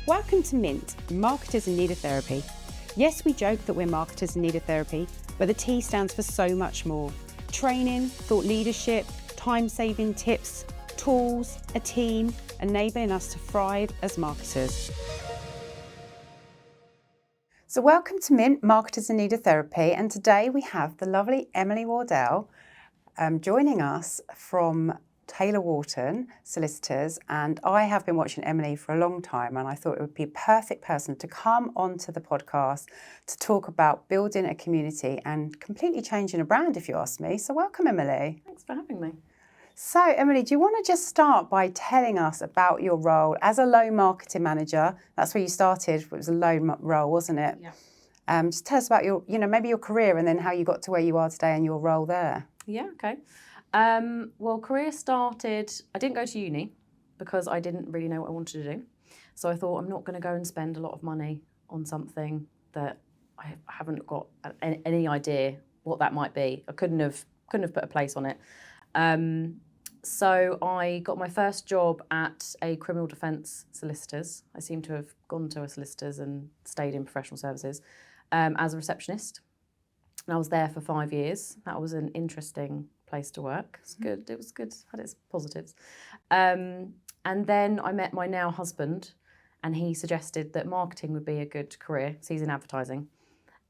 Welcome to Mint, Marketers in Need of Therapy. Yes, we joke that we're marketers in need of therapy, but the T stands for so much more. Training, thought leadership, time-saving tips, tools, a team, enabling us to thrive as marketers. So welcome to Mint, Marketers in Need of Therapy, and today we have the lovely Emily Waddell joining us from Taylor Walton Solicitors, and I have been watching Emily for a long time, and I thought it would be a perfect person to come onto the podcast to talk about building a community and completely changing a brand, if you ask me. So welcome, Emily. Thanks for having me. So Emily, do you want to just start by telling us about your role as a loan marketing manager? That's where you started. It was a loan role, wasn't it? Yeah. Just tell us about your, maybe your career and then how you got to where you are today and your role there. Yeah, okay. Well, career started, I didn't go to uni because I didn't really know what I wanted to do. So I thought I'm not going to go and spend a lot of money on something that I haven't got any idea what that might be. I couldn't have put a place on it. So I got my first job at a criminal defence solicitors. I seem to have gone to a solicitors and stayed in professional services as a receptionist. And I was there for 5 years. That was an interesting place to work. It's good. It was good. Had its positives. And then I met my now husband, and he suggested that marketing would be a good career. So he's in advertising.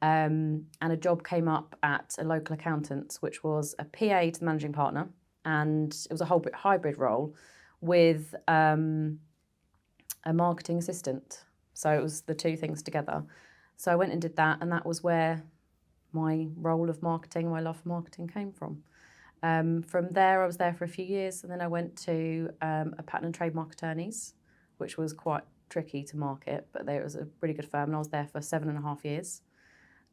And a job came up at a local accountant's, which was a PA to the managing partner. And it was a whole hybrid role with a marketing assistant. So it was the two things together. So I went and did that, and that was where my role of marketing, my love for marketing came from. From there, I was there for a few years, and then I went to a patent and trademark attorneys, which was quite tricky to market, but it was a really good firm, and I was there for 7.5 years.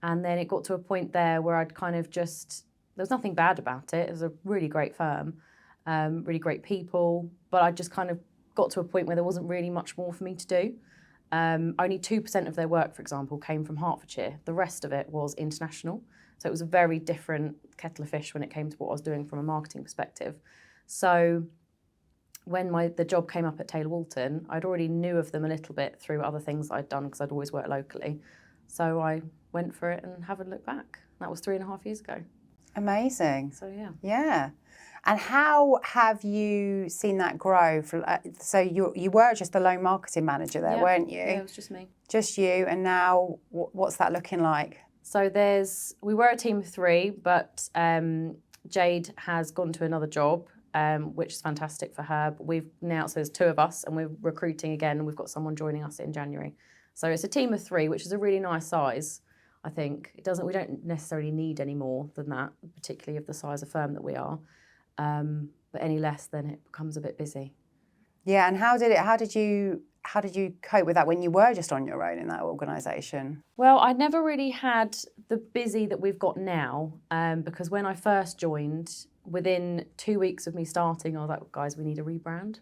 And then it got to a point there where I'd kind of just, there was nothing bad about it. It was a really great firm, really great people, but I just kind of got to a point where there wasn't really much more for me to do. Only 2% of their work, for example, came from Hertfordshire. The rest of it was international. So it was a very different kettle of fish when it came to what I was doing from a marketing perspective. So when the job came up at Taylor Walton, I'd already knew of them a little bit through other things that I'd done because I'd always worked locally. So I went for it and haven't looked back. That was 3.5 years ago. Amazing. So yeah. Yeah. And how have you seen that grow? So you were just the loan marketing manager there, weren't you? Yeah, it was just me. Just you, and now what's that looking like? So we were a team of 3, but Jade has gone to another job, which is fantastic for her. But so there's 2 of us, and we're recruiting again, and we've got someone joining us in January. So it's a team of 3, which is a really nice size. I think we don't necessarily need any more than that, particularly of the size of firm that we are. But any less, then it becomes a bit busy. Yeah, and how did you cope with that when you were just on your own in that organisation? Well, I never really had the busy that we've got now, because when I first joined, within 2 weeks of me starting, I was like, guys, we need a rebrand,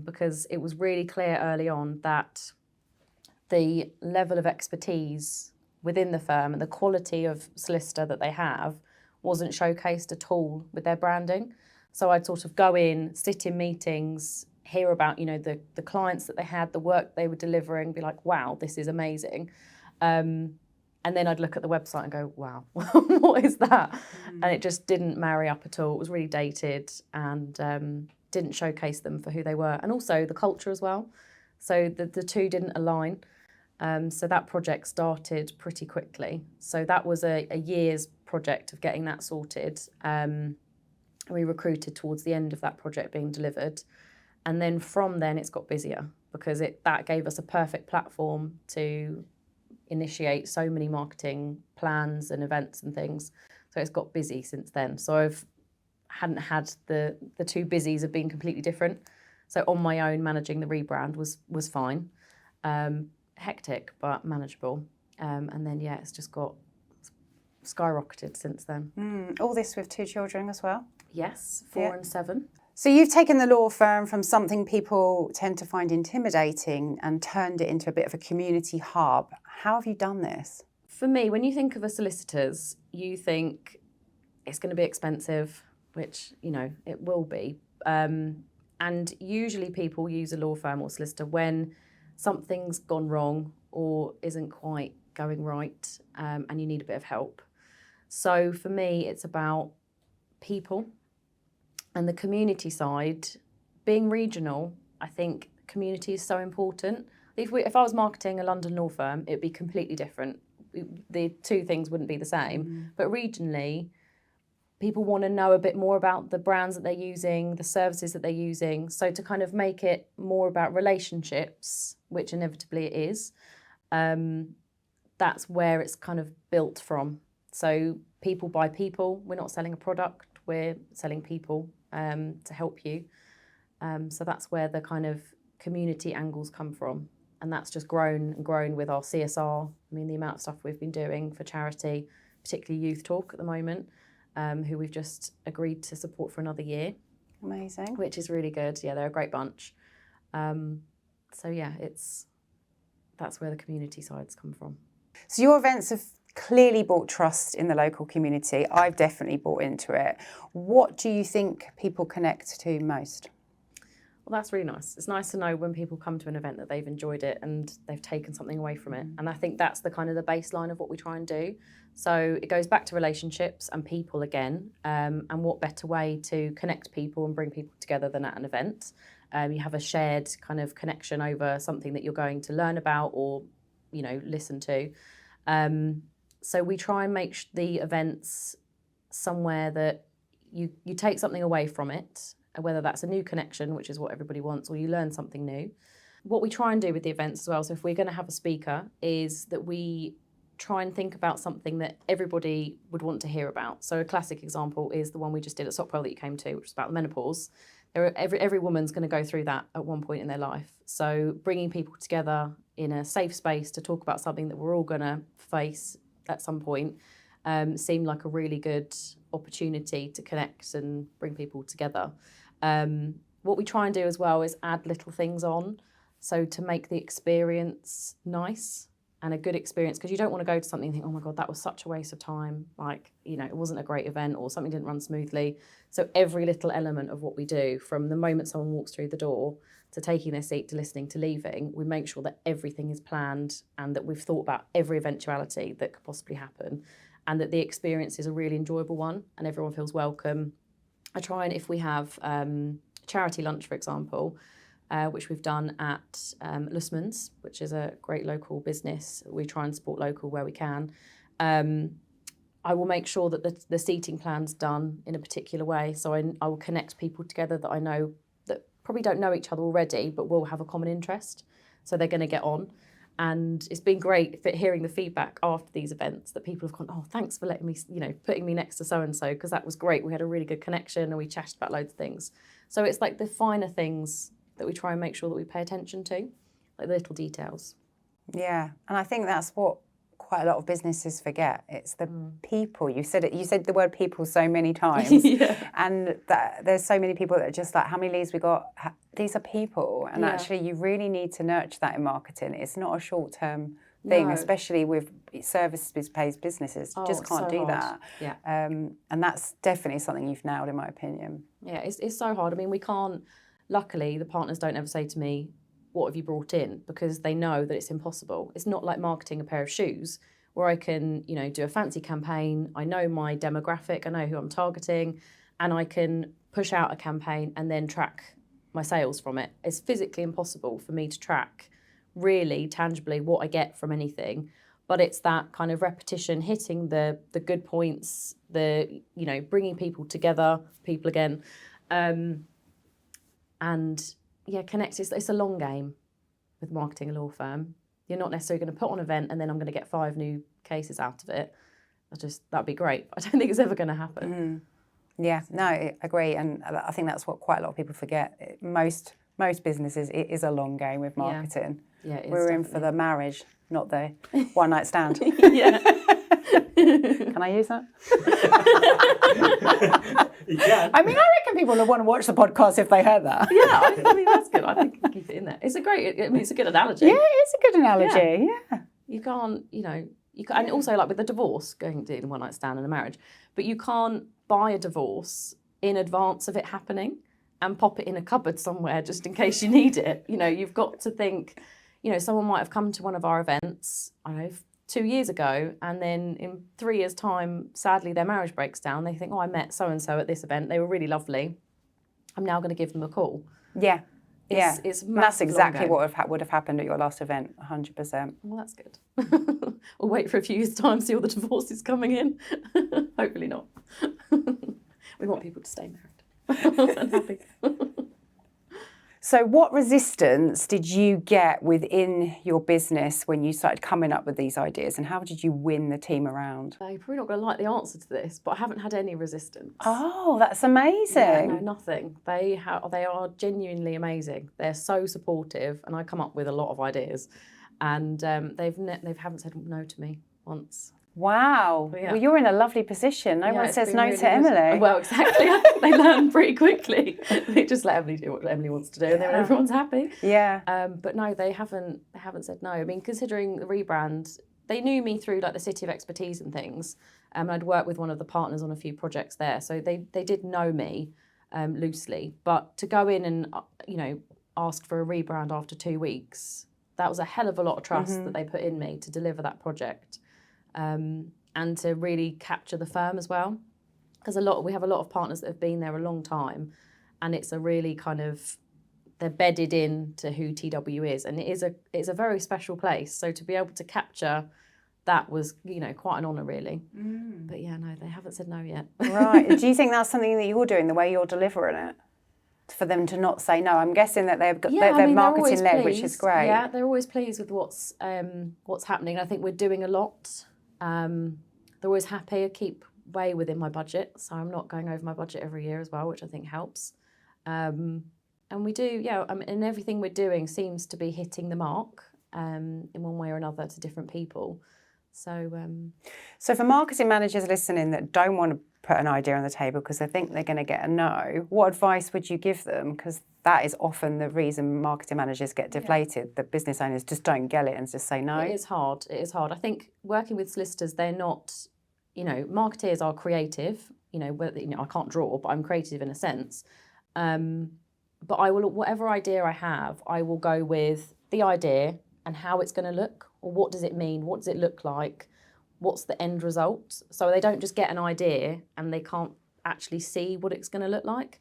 because it was really clear early on that the level of expertise within the firm and the quality of solicitor that they have wasn't showcased at all with their branding. So I'd sort of go in, sit in meetings, hear about, the clients that they had, the work they were delivering, be like, wow, this is amazing. And then I'd look at the website and go, wow, what is that? Mm. And it just didn't marry up at all. It was really dated and didn't showcase them for who they were. And also the culture as well. So the two didn't align. So that project started pretty quickly. So that was a year's project of getting that sorted. We recruited towards the end of that project being delivered. And then from then it's got busier because that gave us a perfect platform to initiate so many marketing plans and events and things. So it's got busy since then. So I hadn't had the 2 busies of being completely different. So on my own, managing the rebrand was fine. Hectic, but manageable. And then, it's just got skyrocketed since then. All this with 2 children as well? Yes, 4 and 7. So you've taken the law firm from something people tend to find intimidating and turned it into a bit of a community hub. How have you done this? For me, when you think of a solicitors, you think it's going to be expensive, which, it will be. And usually people use a law firm or solicitor when something's gone wrong or isn't quite going right, and you need a bit of help. So for me, it's about people and the community side. Being regional, I think community is so important. If I was marketing a London law firm, it'd be completely different. The two things wouldn't be the same. But regionally, people want to know a bit more about the brands that they're using, the services that they're using. So to kind of make it more about relationships, which inevitably it is, that's where it's kind of built from. So people by people. We're not selling a product, we're selling people to help you. So that's where the kind of community angles come from. And that's just grown and grown with our CSR. I mean, the amount of stuff we've been doing for charity, particularly Youth Talk at the moment, who we've just agreed to support for another year. Amazing. Which is really good. Yeah, they're a great bunch. So yeah, that's where the community sides come from. So your events have clearly brought trust in the local community. I've definitely bought into it. What do you think people connect to most? Well, that's really nice. It's nice to know when people come to an event that they've enjoyed it and they've taken something away from it. And I think that's the kind of the baseline of what we try and do. So it goes back to relationships and people again. And what better way to connect people and bring people together than at an event? You have a shared kind of connection over something that you're going to learn about or, listen to. So we try and make the events somewhere that you take something away from it, whether that's a new connection, which is what everybody wants, or you learn something new. What we try and do with the events as well, so if we're going to have a speaker, is that we try and think about something that everybody would want to hear about. So a classic example is the one we just did at Sopwell that you came to, which was about the menopause. Every woman's going to go through that at one point in their life. So bringing people together in a safe space to talk about something that we're all going to face at some point seemed like a really good opportunity to connect and bring people together. What we try and do as well is add little things on, so to make the experience nice and a good experience, because you don't want to go to something and think, oh my God, that was such a waste of time. It wasn't a great event or something didn't run smoothly. So every little element of what we do, from the moment someone walks through the door to taking their seat to listening to leaving, we make sure that everything is planned and that we've thought about every eventuality that could possibly happen and that the experience is a really enjoyable one and everyone feels welcome. I try and, if we have charity lunch, for example, which we've done at Lussman's, which is a great local business. We try and support local where we can. I will make sure that the seating plan's done in a particular way. So I will connect people together that I know that probably don't know each other already, but will have a common interest. So they're going to get on. And it's been great hearing the feedback after these events that people have gone, oh, thanks for letting me, putting me next to so-and-so, because that was great. We had a really good connection and we chatted about loads of things. So it's like the finer things that we try and make sure that we pay attention to, like the little details. Yeah, and I think that's what quite a lot of businesses forget. It's the people. You said the word people so many times. Yeah. And there's so many people that are just like, how many leads we got? These are people. And actually you really need to nurture that in marketing. It's not a short-term thing, especially with service-based businesses. You just can't do that. Yeah. And that's definitely something you've nailed, in my opinion. Yeah, it's so hard. I mean, we can't, luckily, the partners don't ever say to me, what have you brought in? Because they know that it's impossible. It's not like marketing a pair of shoes where I can, do a fancy campaign. I know my demographic, I know who I'm targeting, and I can push out a campaign and then track my sales from it. It's physically impossible for me to track really tangibly what I get from anything, but it's that kind of repetition, hitting the good points, bringing people together, people again, and yeah, connect. It's a long game with marketing a law firm. You're not necessarily going to put on an event and then I'm going to get 5 new cases out of it. That'd be great. I don't think it's ever going to happen. Yeah, no, I agree. And I think that's what quite a lot of people forget. Most businesses, it is a long game with marketing. Yeah, it is. We're in for the marriage, not the one night stand. Yeah. Can I use that? You can. I mean, I reckon people will want to watch the podcast if they heard that. Yeah, I mean, that's good. I think you can keep it in there. It's a good analogy. Yeah, it's a good analogy. Yeah. You can't, and also like with the divorce, doing one night stand and a marriage, but you can't buy a divorce in advance of it happening and pop it in a cupboard somewhere just in case you need it. You've got to think, someone might have come to one of our events, I don't know, 2 years ago, and then in 3 years' time, sadly, their marriage breaks down. They think, oh, I met so-and-so at this event. They were really lovely. I'm now going to give them a call. Yeah. It's And that's exactly what would have happened at your last event, 100%. Well, that's good. We'll wait for a few years' time, see all the divorces coming in. Hopefully not. We want people to stay married and happy. So what resistance did you get within your business when you started coming up with these ideas, and how did you win the team around? You're probably not going to like the answer to this, but I haven't had any resistance. Oh, that's amazing. Yeah, no, nothing. They are genuinely amazing. They're so supportive, and I come up with a lot of ideas, and they haven't said no to me once. Wow. Yeah. Well, you're in a lovely position. No one says no really to Emily. Well, exactly. I think they learn pretty quickly. They just let Emily do what Emily wants to do, and then everyone's happy. Yeah. But no, they haven't said no. I mean, considering the rebrand, they knew me through like the City of Expertise and things. I'd worked with one of the partners on a few projects there, so they did know me loosely. But to go in and ask for a rebrand after 2 weeks, that was a hell of a lot of trust that they put in me to deliver that project. And to really capture the firm as well, because we have a lot of partners that have been there a long time, and it's a really kind of, they're bedded into who TW is, and it's a very special place. So to be able to capture that was quite an honour really. But yeah, no, they haven't said no yet. Right. Do you think that's something that you're doing, the way you're delivering it, for them to not say no? I'm guessing that they're marketing led, which is great. Yeah, they're always pleased with what's happening. I think we're doing a lot. They're always happy. I keep way within my budget, so I'm not going over my budget every year as well, which I think helps. And we do, and everything we're doing seems to be hitting the mark in one way or another to different people. So for marketing managers listening that don't want to put an idea on the table because they think they're going to get a no, what advice would you give them? Because that is often the reason marketing managers get deflated. The business owners just don't get it and just say no. It is hard. I think working with solicitors, they're not, marketeers are creative. I can't draw, but I'm creative in a sense. But I will, whatever idea I have, I will go with the idea and how it's going to look, or what does it mean? What does it look like? What's the end result? So they don't just get an idea and they can't actually see what it's going to look like.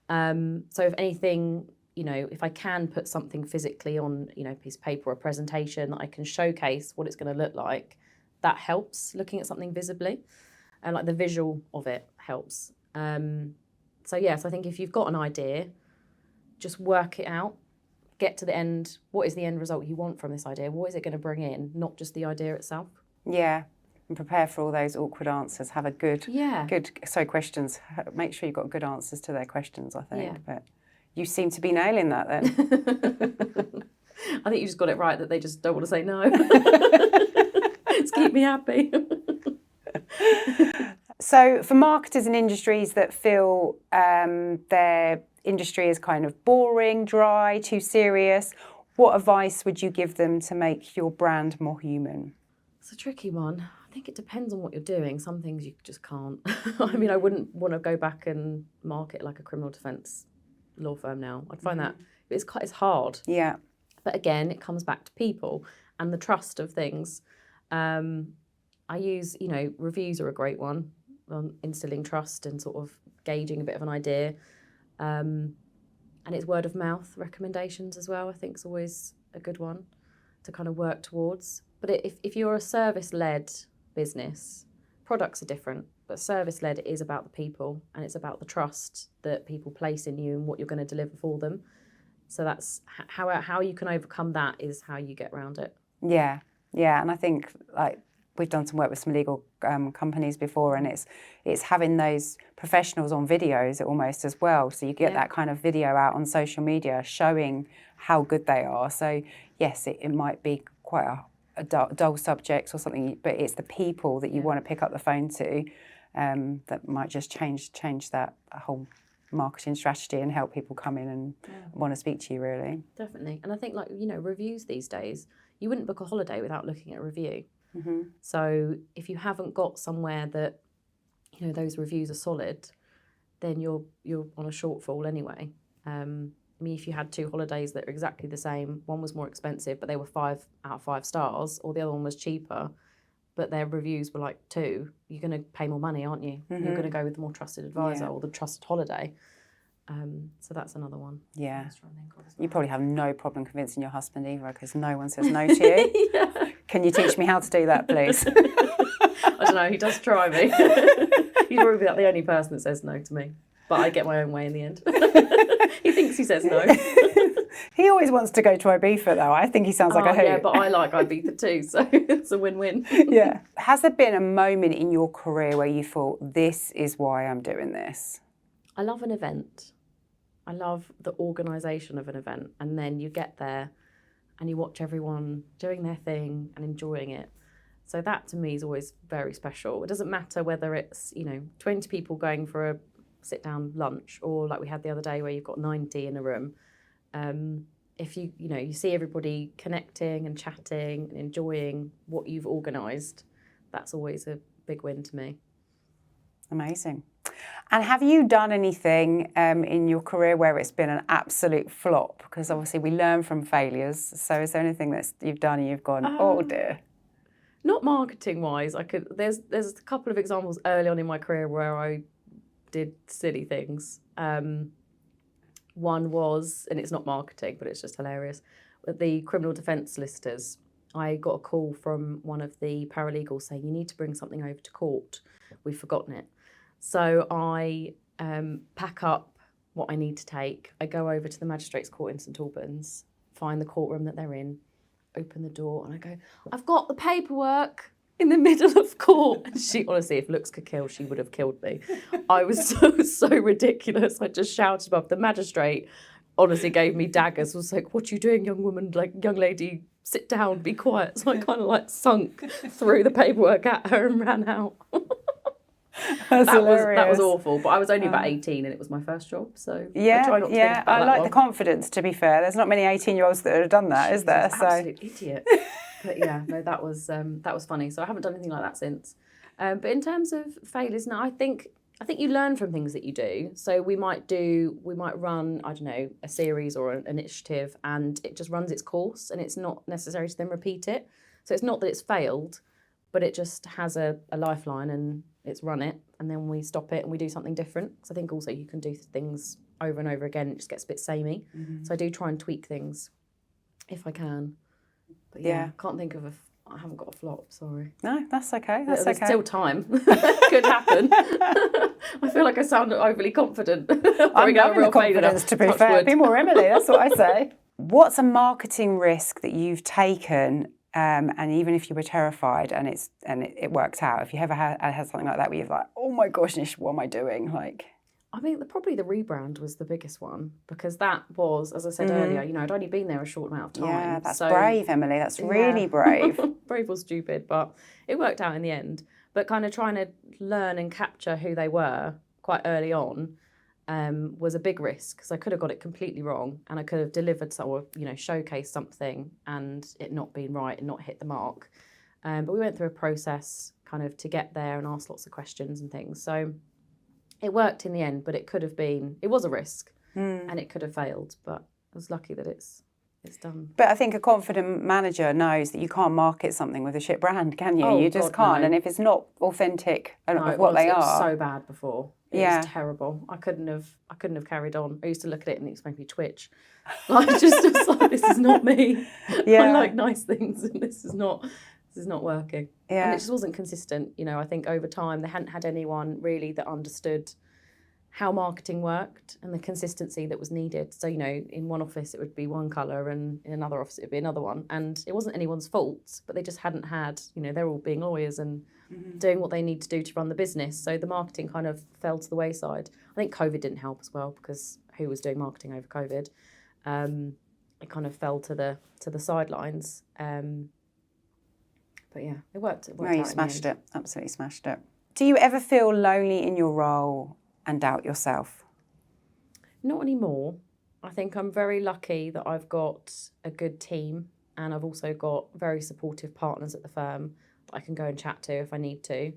So if anything, if I can put something physically on, a piece of paper or a presentation that I can showcase what it's going to look like, that helps. Looking at something visibly, and like the visual of it helps. So I think if you've got an idea, just work it out, get to the end. What is the end result you want from this idea? What is it going to bring in? Not just the idea itself. Yeah. And prepare for all those awkward answers. Have a good questions. Make sure you've got good answers to their questions, I think. Yeah. But you seem to be nailing that then. I think you just got it right, that they just don't want to say no. Just keep me happy. So for marketers in industries that feel their industry is kind of boring, dry, too serious, what advice would you give them to make your brand more human? It's a tricky one. I think it depends on what you're doing. Some things you just can't. I mean, I wouldn't want to go back and market like a criminal defence law firm now. I'd find that it's hard. Yeah. But again, it comes back to people and the trust of things. I use, reviews are a great one on instilling trust and sort of gauging a bit of an idea. And it's word of mouth recommendations as well, I think is always a good one to kind of work towards. But if you're a service-led business, products are different, but service-led is about the people, and it's about the trust that people place in you and what you're going to deliver for them. So that's how you can overcome that, is how you get around it. Yeah, and I think we've done some work with some legal companies before, and it's having those professionals on videos almost as well. So you get that kind of video out on social media showing how good they are. So yes, it might be quite a dull subject or something, but it's the people that you want to pick up the phone to that might just change that whole marketing strategy and help people come in and want to speak to you, really. Definitely. And I think reviews these days, you wouldn't book a holiday without looking at a review. Mm-hmm. So if you haven't got somewhere that those reviews are solid, then you're on a shortfall anyway. I mean, if you had 2 holidays that are exactly the same, one was more expensive, but they were 5 out of 5 stars, or the other one was cheaper, but their reviews were like 2, you're going to pay more money, aren't you? You're going to go with the more trusted advisor or the trusted holiday. So that's another one. Yeah. I was trying to think of as You well. probably have no problem convincing your husband either, because no one says no to you. Yeah. Can you teach me how to do that, please? I don't know, he does try me. He's probably the only person that says no to me. But I get my own way in the end. He thinks he says no. He always wants to go to Ibiza, though. I think he sounds like a hoot. Yeah, but I like Ibiza too, so it's a win-win. Yeah. Has there been a moment in your career where you thought, this is why I'm doing this? I love an event. I love the organisation of an event. And then you get there and you watch everyone doing their thing and enjoying it. So that to me is always very special. It doesn't matter whether it's, 20 people going for a sit-down lunch, or like we had the other day where you've got 90 in a room. If you see everybody connecting and chatting and enjoying what you've organised, that's always a big win to me. Amazing. And have you done anything in your career where it's been an absolute flop? Because obviously we learn from failures. So is there anything that you've done and you've gone, oh dear? Not marketing wise. There's a couple of examples early on in my career where I did silly things. One was, and it's not marketing, but it's just hilarious, with the criminal defence solicitors. I got a call from one of the paralegals saying, you need to bring something over to court. We've forgotten it. So I pack up what I need to take. I go over to the Magistrates Court in St Albans, find the courtroom that they're in, open the door, and I go, I've got the paperwork in the middle of court. And she, honestly, if looks could kill, she would have killed me. I was so ridiculous. I just shouted above. The magistrate honestly gave me daggers, was like, what are you doing, young woman? Like, young lady, sit down, be quiet. So I kind of like sunk through the paperwork at her and ran out. That was awful, but I was only about 18 and it was my first job, so yeah, I try not to think about I that like one. the confidence, to be fair. There's not many 18-year-olds that have done that, is there? So Absolute idiot. But yeah, no, that was funny. So I haven't done anything like that since. But in terms of failures, no, I think you learn from things that you do. So we might run, I don't know, a series or an initiative, and it just runs its course, and it's not necessary to then repeat it. So it's not that it's failed, but it just has a lifeline and it's run it, and then we stop it and we do something different. So I think also you can do things over and over again. It just gets a bit samey. Mm-hmm. So I do try and tweak things if I can. But yeah, can't think of I haven't got a flop, sorry. No, that's okay. There's still time. Could happen. I feel like I sound overly confident. I'm having the confidence, to be fair. Be more Emily, that's what I say. What's a marketing risk that you've taken, and even if you were terrified and it worked out? If you ever had something like that where you're like, oh my gosh, what am I doing? Like, I mean, probably the rebrand was the biggest one, because that was, as I said earlier, I'd only been there a short amount of time. Yeah, that's brave, Emily. That's really brave. Brave or stupid, but it worked out in the end. But kind of trying to learn and capture who they were quite early on was a big risk, because I could have got it completely wrong, and I could have delivered showcased something and it not been right and not hit the mark. But we went through a process kind of to get there and asked lots of questions and things. So it worked in the end, but it was a risk and it could have failed, but I was lucky that it's done. But I think a confident manager knows that you can't market something with a shit brand, can you? You just can't. No. And if it's not authentic of what they are. It was so bad before. It was terrible. I couldn't have carried on. I used to look at it and it used to make me twitch. Like, just like, this is not me. Yeah. I like nice things and this is not working. Yeah. And it just wasn't consistent. I think over time they hadn't had anyone really that understood how marketing worked and the consistency that was needed. So, in one office it would be one colour and in another office it would be another one. And it wasn't anyone's fault, but they just hadn't had, they're all being lawyers and doing what they need to do to run the business. So the marketing kind of fell to the wayside. I think COVID didn't help as well, because who was doing marketing over COVID? It kind of fell to the sidelines. But yeah, it worked. No, you smashed it. Absolutely smashed it. Do you ever feel lonely in your role and doubt yourself? Not anymore. I think I'm very lucky that I've got a good team, and I've also got very supportive partners at the firm that I can go and chat to if I need to.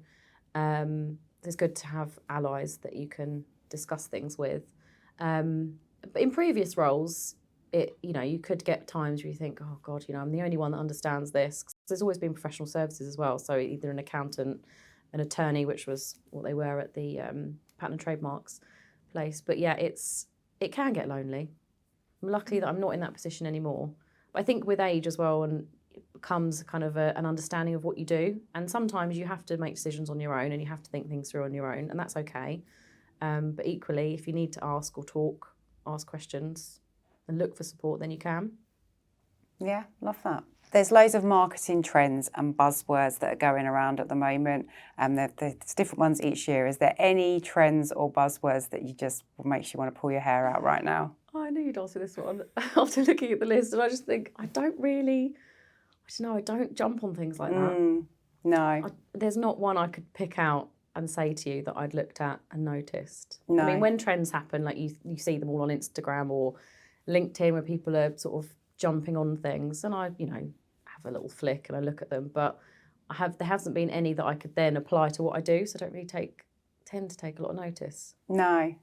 It's good to have allies that you can discuss things with. But in previous roles, you could get times where you think, oh God, I'm the only one that understands this. 'Cause there's always been professional services as well. So either an accountant, an attorney, which was what they were at the patent and trademarks place. But yeah, it can get lonely. I'm lucky that I'm not in that position anymore. But I think with age as well, and it becomes kind of an understanding of what you do. And sometimes you have to make decisions on your own, and you have to think things through on your own, and that's okay. But equally, if you need to ask or talk, ask questions and look for support, then you can. Yeah, love that. There's loads of marketing trends and buzzwords that are going around at the moment, and there's different ones each year. Is there any trends or buzzwords that makes you want to pull your hair out right now? Oh, I knew you'd answer this one after looking at the list, and I just think I don't jump on things like that. No. There's not one I could pick out and say to you that I'd looked at and noticed. No. I mean, when trends happen, like you see them all on Instagram or LinkedIn where people are sort of jumping on things, and I, have a little flick and I look at them, but there hasn't been any that I could then apply to what I do, so I don't really tend to take a lot of notice. No.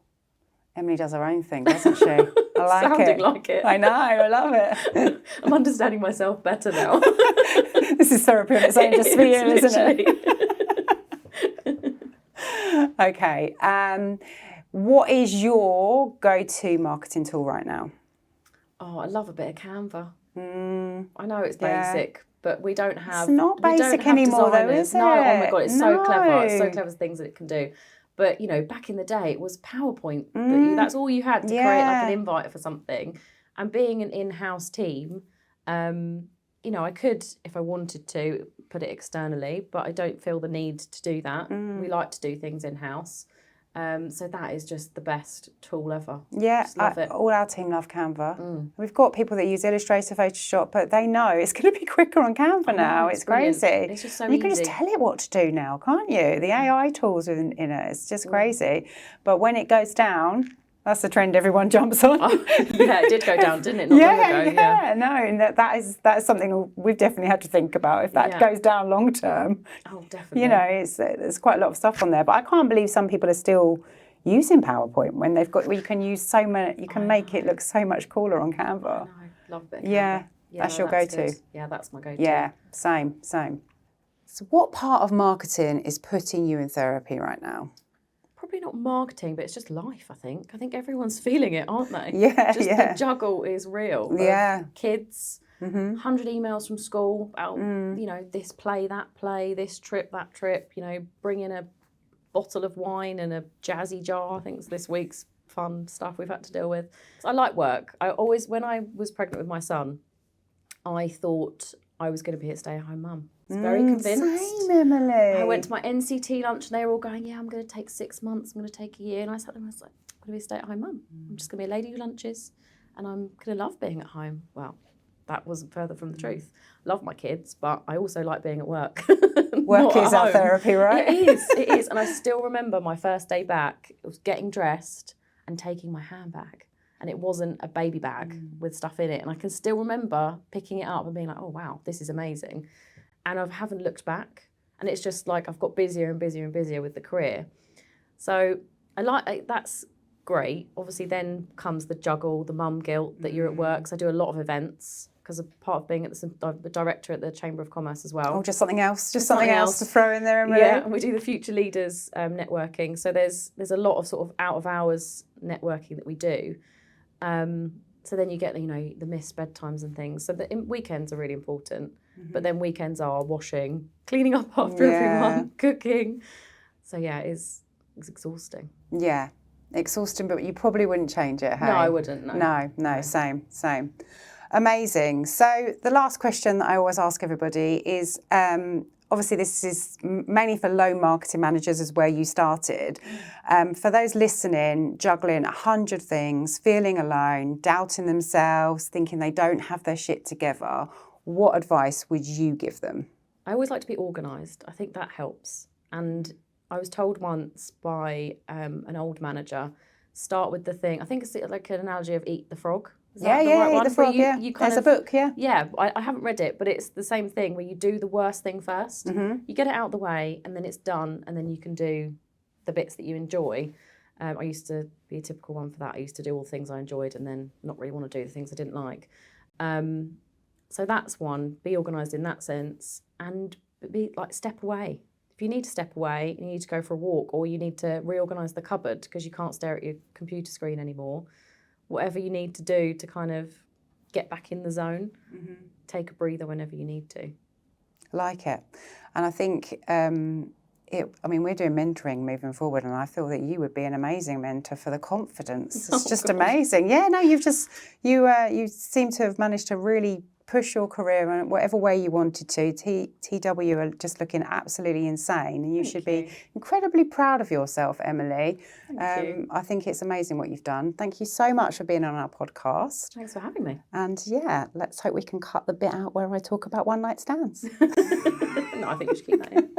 Emily does her own thing, doesn't she? I like Sounding like it. I know, I love it. I'm understanding myself better now. This is therapy on its own, just for you, isn't it? Okay. What is your go-to marketing tool right now? Oh, I love a bit of Canva. I know it's basic, but we don't have. It's not basic anymore, though, is it? No, oh my God, it's so clever. It's so clever the things that it can do. But back in the day, it was PowerPoint. That's all you had to create like an invite for something. And being an in-house team, I could, if I wanted to, put it externally, but I don't feel the need to do that. We like to do things in-house. So that is just the best tool ever. Yeah, just love it. All our team love Canva. We've got people that use Illustrator, Photoshop, but they know it's going to be quicker on Canva now. It's crazy. It's just so easy. You can just tell it what to do now, can't you? The AI tools in it, it's just crazy. But when it goes down, that's the trend everyone jumps on. Yeah, it did go down, didn't it? Not long ago. No, and that is something we've definitely had to think about. If that goes down long term, definitely. There's quite a lot of stuff on there. But I can't believe some people are still using PowerPoint when you can use so many. You can make it look so much cooler on Canva. I know, love it. Yeah, that's your go-to. Good. Yeah, that's my go-to. Yeah, same. So, what part of marketing is putting you in therapy right now? Probably not marketing, but it's just life, I think. I think everyone's feeling it, aren't they? Yeah, the juggle is real. Yeah. Kids, 100 emails from school about, this play, that play, this trip, that trip, bring in a bottle of wine and a jazzy jar. I think it's this week's fun stuff we've had to deal with. So I like work. When I was pregnant with my son, I thought I was going to be a stay-at-home mum. I was very convinced. Same, Emily. I went to my NCT lunch and they were all going, yeah, I'm going to take 6 months, I'm going to take a year. And I sat there and I was like, I'm going to be a stay-at-home mum. I'm just going to be a lady who lunches and I'm going to love being at home. Well, that wasn't further from the truth. I love my kids, but I also like being at work. Work is our therapy, right? It is. And I still remember my first day back, it was getting dressed and taking my handbag. And it wasn't a baby bag with stuff in it. And I can still remember picking it up and being like, oh, wow, this is amazing. And I haven't looked back. And it's just like I've got busier and busier and busier with the career. So that's great. Obviously then comes the juggle, the mum guilt that you're at work. So I do a lot of events because a part of being the director at the Chamber of Commerce as well. Oh, just something else. Just something else to throw in there, Emily. Yeah, and we do the Future Leaders networking. So there's a lot of sort of out of hours networking that we do. So then you get, the missed bedtimes and things. So the weekends are really important. But then weekends are washing, cleaning up after everyone, cooking. So yeah, it's exhausting. Yeah, exhausting, but you probably wouldn't change it, hey? No, I wouldn't, no. No, same. Amazing. So the last question that I always ask everybody is, obviously this is mainly for low marketing managers is where you started. For those listening, juggling 100 things, feeling alone, doubting themselves, thinking they don't have their shit together, what advice would you give them? I always like to be organised. I think that helps. And I was told once by an old manager, start with the thing. I think it's like an analogy of eat the frog. Is that the right Eat one? the Frog, There's a book, yeah. Yeah, I haven't read it, but it's the same thing where you do the worst thing first. You get it out of the way and then it's done and then you can do the bits that you enjoy. I used to be a typical one for that. I used to do all the things I enjoyed and then not really want to do the things I didn't like. So that's one, be organised in that sense, and be like, step away. If you need to step away, you need to go for a walk, or you need to reorganise the cupboard because you can't stare at your computer screen anymore. Whatever you need to do to kind of get back in the zone, take a breather whenever you need to. Like it. And I think, we're doing mentoring moving forward, and I feel that you would be an amazing mentor for the confidence. It's just amazing. Yeah, no, you seem to have managed to really push your career in whatever way you wanted to. TW are just looking absolutely insane, and you should be incredibly proud of yourself, Emily. Thank you. I think it's amazing what you've done. Thank you so much for being on our podcast. Thanks for having me. And yeah, let's hope we can cut the bit out where I talk about one night stands. No, I think you should keep that in.